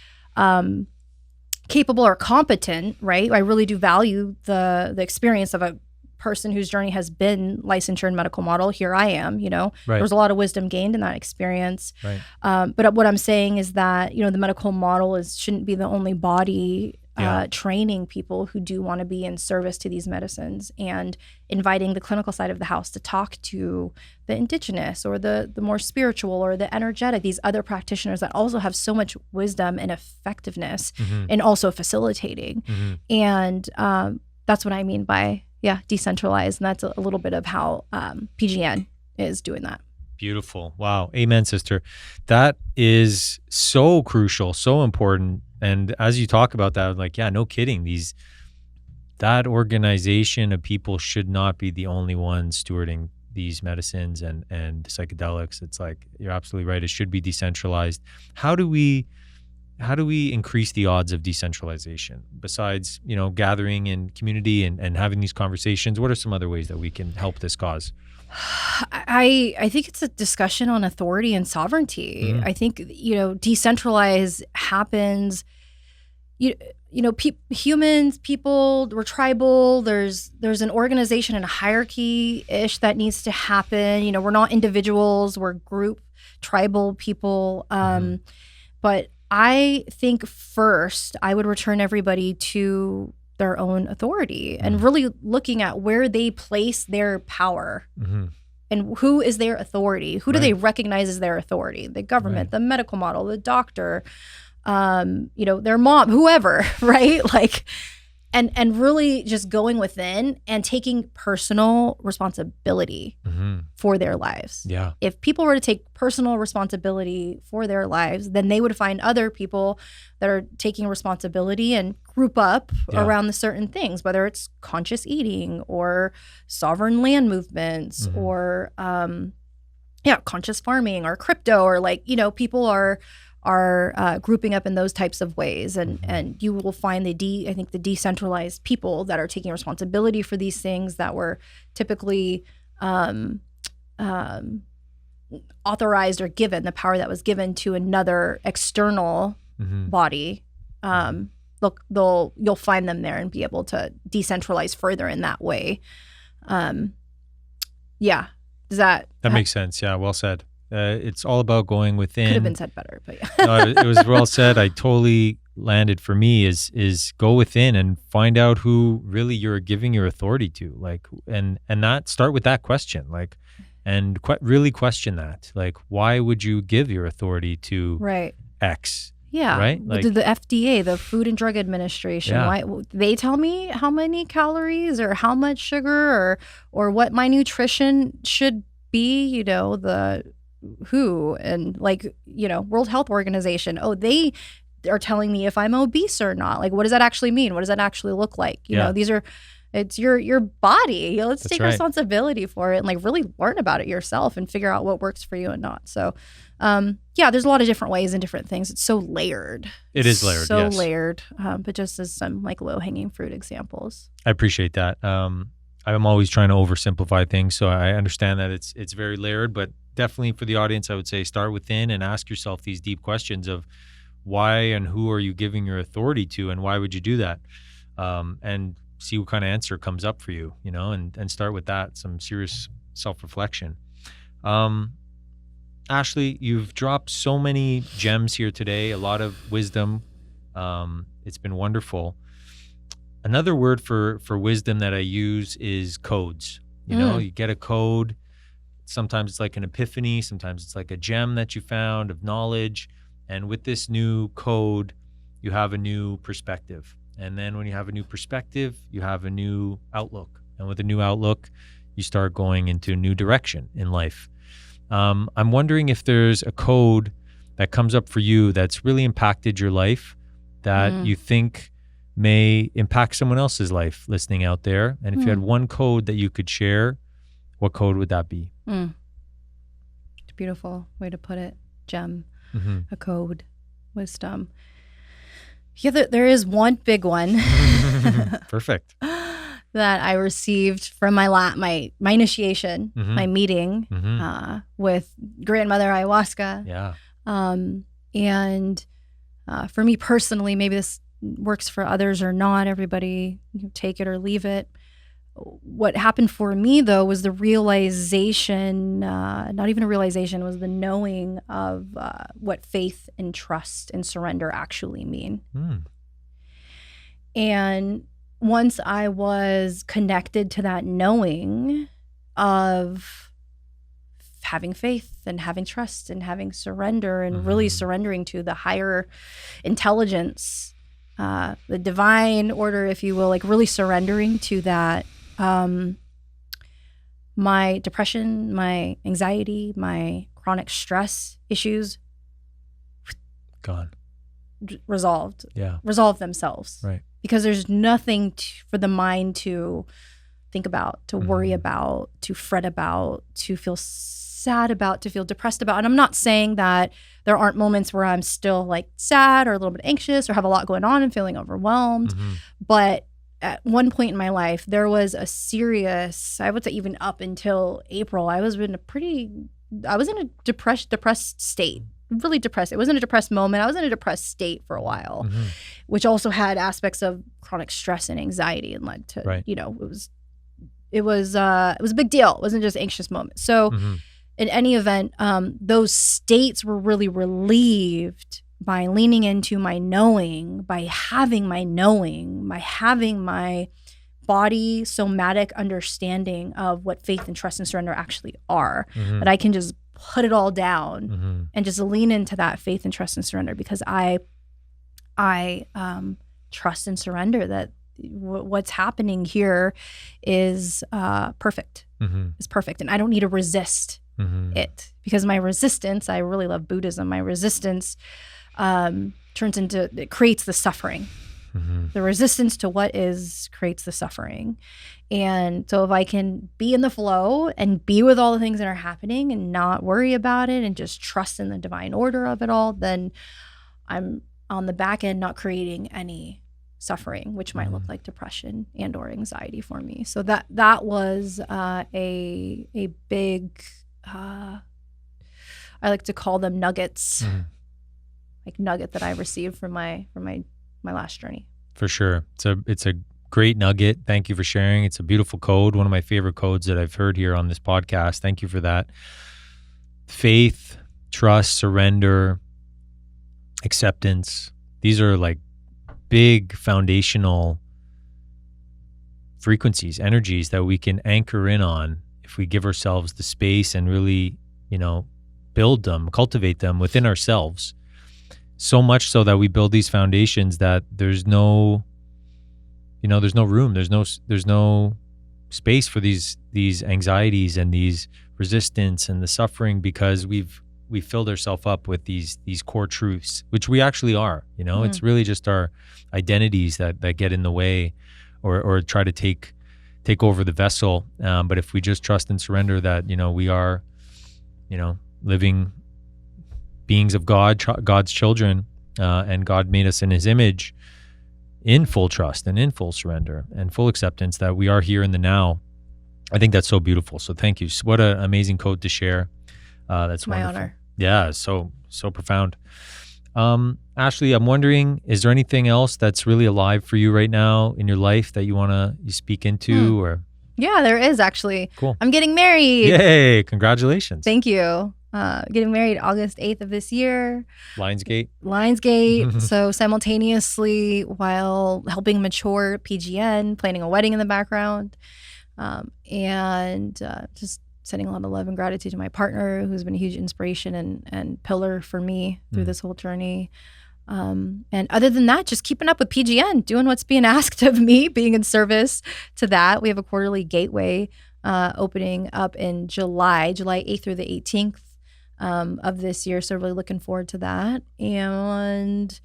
A: capable or competent, right? I really do value the experience of a person whose journey has been licensure and medical model. Here I am, there was a lot of wisdom gained in that experience. But what I'm saying is that, the medical model shouldn't be the only body training people who do want to be in service to these medicines, and inviting the clinical side of the house to talk to the indigenous or the more spiritual or the energetic, these other practitioners that also have so much wisdom and effectiveness and also facilitating. And that's what I mean by decentralized. And that's a little bit of how PGN is doing that.
B: Beautiful. Wow. Amen, sister. That is so crucial, so important. And as you talk about that, I'm like, no kidding. That organization of people should not be the only ones stewarding these medicines and psychedelics. It's like, you're absolutely right. It should be decentralized. How do we increase the odds of decentralization besides, gathering in community and having these conversations? What are some other ways that we can help this cause?
A: I think it's a discussion on authority and sovereignty. I think, decentralize happens. humans, people, we're tribal. There's an organization and a hierarchy-ish that needs to happen. We're not individuals, we're group, tribal people. But I think first I would return everybody to their own authority and really looking at where they place their power and who is their authority. Who do they recognize as their authority? The government, the medical model, the doctor, their mom, whoever, right? And really just going within and taking personal responsibility for their lives.
B: Yeah.
A: If people were to take personal responsibility for their lives, then they would find other people that are taking responsibility and group up around the certain things, whether it's conscious eating or sovereign land movements or, conscious farming or crypto or people are grouping up in those types of ways. And you will find the decentralized people that are taking responsibility for these things that were typically authorized or given, the power that was given to another external body. You'll find them there and be able to decentralize further in that way. Does that
B: makes sense? Yeah, well said. It's all about going within.
A: Could have been said better, but yeah.
B: No, it was well said. I totally landed for me is go within and find out who really you're giving your authority to, and not start with that question, and really question that, why would you give your authority to X?
A: Yeah.
B: Right.
A: The FDA, the Food and Drug Administration, why they tell me how many calories or how much sugar or what my nutrition should be, the WHO and World Health Organization. Oh, they are telling me if I'm obese or not. What does that actually mean? What does that actually look like? It's your body. Let's take responsibility for it and really learn about it yourself and figure out what works for you and not. So, there's a lot of different ways and different things. It's so layered.
B: It is layered.
A: So layered. But just as some low hanging fruit examples.
B: I appreciate that. I'm always trying to oversimplify things, so I understand that it's very layered, but definitely for the audience, I would say start within and ask yourself these deep questions of why and who are you giving your authority to, and why would you do that? And see what kind of answer comes up for you, and start with that, some serious self-reflection. Ashley, you've dropped so many gems here today, a lot of wisdom. It's been wonderful. Another word for wisdom that I use is codes. You get a code. Sometimes it's like an epiphany. Sometimes it's like a gem that you found of knowledge. And with this new code, you have a new perspective. And then when you have a new perspective, you have a new outlook. And with a new outlook, you start going into a new direction in life. I'm wondering if there's a code that comes up for you that's really impacted your life that you think may impact someone else's life listening out there. And if you had one code that you could share, what code would that be?
A: It's a beautiful way to put it. Gem, a code, wisdom. Yeah, there is one big one.
B: Perfect.
A: That I received from my initiation, my meeting with grandmother ayahuasca.
B: Yeah.
A: And for me personally, maybe this works for others or not. Everybody, take it or leave it. What happened for me, though, was the realization, not even a realization, was the knowing of what faith and trust and surrender actually mean. And once I was connected to that knowing of having faith and having trust and having surrender and really surrendering to the higher intelligence, the divine order, if you will, really surrendering to that, my depression, my anxiety, my chronic stress issues
B: gone,
A: resolved themselves.
B: Right.
A: Because there's nothing for the mind to think about, to worry about, to fret about, to feel sad about, to feel depressed about. And I'm not saying that there aren't moments where I'm still sad or a little bit anxious or have a lot going on and feeling overwhelmed. But at one point in my life, there was a serious, I would say even up until April, I was in a depressed state. really depressed. It wasn't a depressed moment. I was in a depressed state for a while, which also had aspects of chronic stress and anxiety, and led to,
B: Right.
A: it was a big deal. It wasn't just anxious moments. So in any event, those states were really relieved by leaning into my knowing, by having my body somatic understanding of what faith and trust and surrender actually are, that I can just put it all down and just lean into that faith and trust and surrender, because I trust and surrender that what's happening here is perfect. It's perfect, and I don't need to resist it, because my resistance, I really love Buddhism, my resistance it creates the suffering. The resistance to what is creates the suffering. And so if I can be in the flow and be with all the things that are happening and not worry about it and just trust in the divine order of it all, then I'm on the back end not creating any suffering, which might look like depression and or anxiety for me. So that was a big, I like to call them nuggets, like nugget that I received from my last journey.
B: For sure. It's a great nugget. Thank you for sharing. It's a beautiful code. One of my favorite codes that I've heard here on this podcast. Thank you for that. Faith, trust, surrender, acceptance. These are like big foundational frequencies, energies that we can anchor in on if we give ourselves the space and really, build them, cultivate them within ourselves. So much so that we build these foundations that there's no room, there's no space for these anxieties and these resistance and the suffering, because we've filled ourselves up with these core truths, which we actually are. It's really just our identities that get in the way or try to take over the vessel. But if we just trust and surrender that we are living beings of God's children, and God made us in his image, in full trust and in full surrender and full acceptance that we are here in the now. I think that's so beautiful. So thank you. What an amazing code to share. That's
A: my
B: wonderful.
A: honor.
B: Yeah, so profound. Ashley, I'm wondering, is there anything else that's really alive for you right now in your life that you speak into? Or
A: Yeah, there is actually.
B: Cool.
A: I'm getting married.
B: Yay, congratulations.
A: Thank you. Getting married August 8th of this year.
B: Lionsgate.
A: So simultaneously, while helping mature PGN, planning a wedding in the background, and just sending a lot of love and gratitude to my partner, who's been a huge inspiration and pillar for me through this whole journey. And other than that, just keeping up with PGN, doing what's being asked of me, being in service to that. We have a quarterly gateway opening up in July 8th through the 18th of this year. So really looking forward to that. And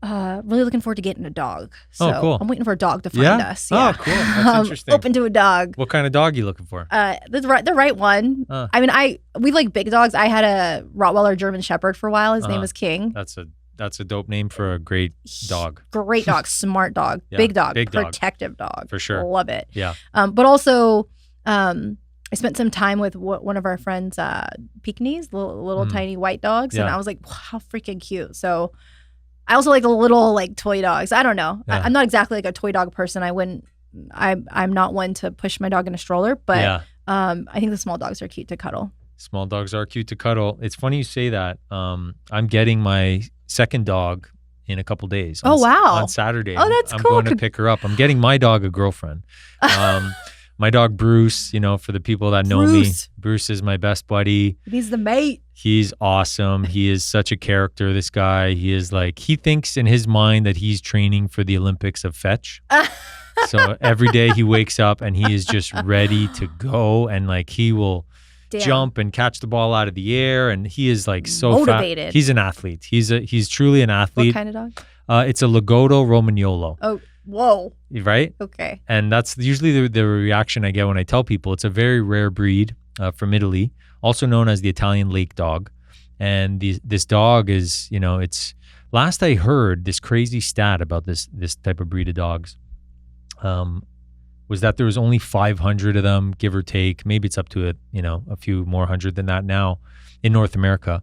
A: really looking forward to getting a dog. So
B: cool.
A: I'm waiting for a dog to find us. Yeah.
B: Oh, cool. That's interesting.
A: Open to a dog.
B: What kind of dog are you looking for?
A: The right one. I mean, we like big dogs. I had a Rottweiler German Shepherd for a while. His name was King.
B: That's a dope name for a great dog.
A: Great dog, smart dog,
B: Yeah,
A: big dog,
B: big dog.
A: protective dog.
B: For sure.
A: Love it.
B: Yeah.
A: But also, I spent some time with one of our friends, Pekingese, little tiny white dogs, and
B: Yeah.
A: I was like, wow, how freaking cute. So I also like the little toy dogs. I don't know.
B: Yeah.
A: I'm not exactly like a toy dog person. I'm not one to push my dog in a stroller, but I think the small dogs are cute to cuddle.
B: Small dogs are cute to cuddle. It's funny you say that. I'm getting my second dog in a couple days.
A: Oh, wow.
B: On Saturday.
A: Oh, that's
B: I'm
A: cool.
B: going to pick her up. I'm getting my dog a girlfriend. My dog Bruce, for the people that know me, Bruce is my best buddy.
A: He's the mate.
B: He's awesome. He is such a character, this guy. He is he thinks in his mind that he's training for the Olympics of fetch. So every day he wakes up and he is just ready to go, and he will jump and catch the ball out of the air, and he is so
A: motivated.
B: He's an athlete. He's truly an athlete.
A: What kind of dog?
B: It's a Lagotto Romagnolo.
A: Oh, whoa.
B: Right?
A: Okay.
B: And that's usually the reaction I get when I tell people. It's a very rare breed from Italy, also known as the Italian lake dog. And this dog is, it's last I heard this crazy stat about this type of breed of dogs. was that there was only 500 of them, give or take. Maybe it's up to a few more hundred than that now in North America.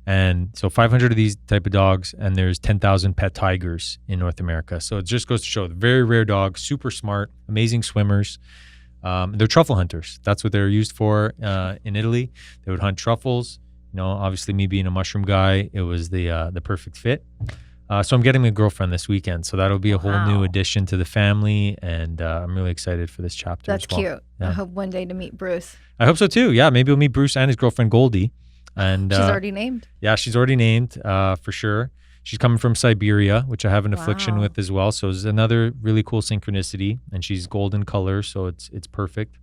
B: And so 500 of these type of dogs, and there's 10,000 pet tigers in North America. So it just goes to show, very rare dogs, super smart, amazing swimmers. They're truffle hunters. That's what they're used for in Italy. They would hunt truffles. Obviously me being a mushroom guy, it was the perfect fit. So I'm getting a girlfriend this weekend. So that'll be a whole new addition to the family. And I'm really excited for this chapter.
A: That's
B: as well.
A: cute.
B: Yeah.
A: I hope one day to meet Bruce.
B: I hope so too. Yeah, maybe we'll meet Bruce and his girlfriend Goldie. And
A: she's already named.
B: Yeah, she's already named for sure. She's coming from Siberia, which I have an affliction with as well. So it's another really cool synchronicity. And she's golden color, so it's perfect.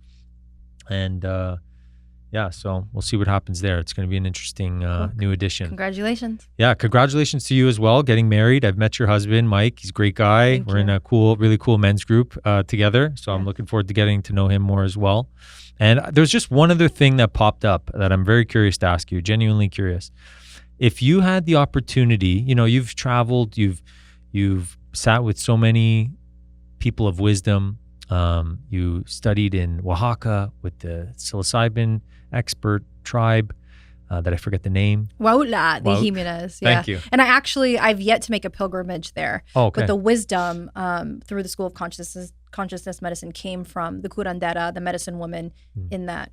B: And so we'll see what happens there. It's going to be an interesting new addition.
A: Congratulations.
B: Yeah, congratulations to you as well, getting married. I've met your husband, Mike. He's a great guy. We're in a really cool men's group together. So I'm looking forward to getting to know him more as well. And there's just one other thing that popped up that I'm very curious to ask you, genuinely curious. If you had the opportunity, you've traveled, you've sat with so many people of wisdom. You studied in Oaxaca with the psilocybin expert tribe that I forget the name.
A: Huautla de Jimenez. Yeah.
B: Thank you.
A: And I've yet to make a pilgrimage there.
B: Oh, okay.
A: But the wisdom through the School of Consciousness Medicine came from the curandera, the medicine woman in that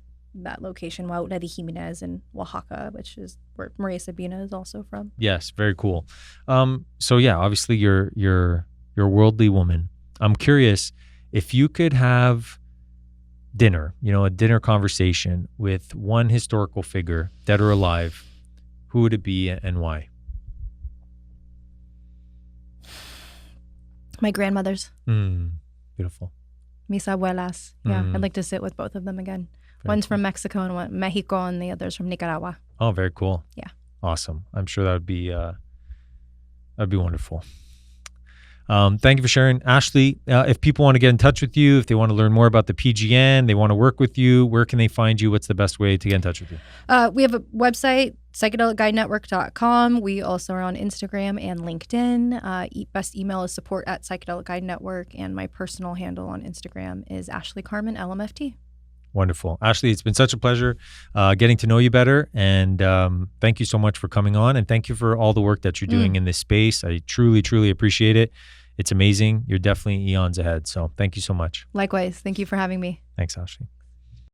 A: location, Huautla de Jimenez in Oaxaca, which is where Maria Sabina is also from. Yes,
B: very cool. So yeah, obviously you're a worldly woman. I'm curious if you could have dinner, a dinner conversation with one historical figure, dead or alive, who would it be and why?
A: My grandmothers.
B: Beautiful.
A: Mis abuelas. Yeah, I'd like to sit with both of them again. One's from Mexico and one Mexico, and the other's from Nicaragua.
B: Oh, very cool.
A: Yeah.
B: Awesome. I'm sure that'd be wonderful. Thank you for sharing. Ashley, if people want to get in touch with you, if they want to learn more about the PGN, they want to work with you, where can they find you? What's the best way to get in touch with you?
A: We have a website, psychedelicguidenetwork.com. We also are on Instagram and LinkedIn. Best email is support@Psychedelic Guide Network. And my personal handle on Instagram is Ashley Carmen LMFT.
B: Wonderful. Ashley, it's been such a pleasure getting to know you better. And thank you so much for coming on. And thank you for all the work that you're doing in this space. I truly, truly appreciate it. It's amazing. You're definitely eons ahead. So thank you so much.
A: Likewise. Thank you for having me.
B: Thanks, Ashley.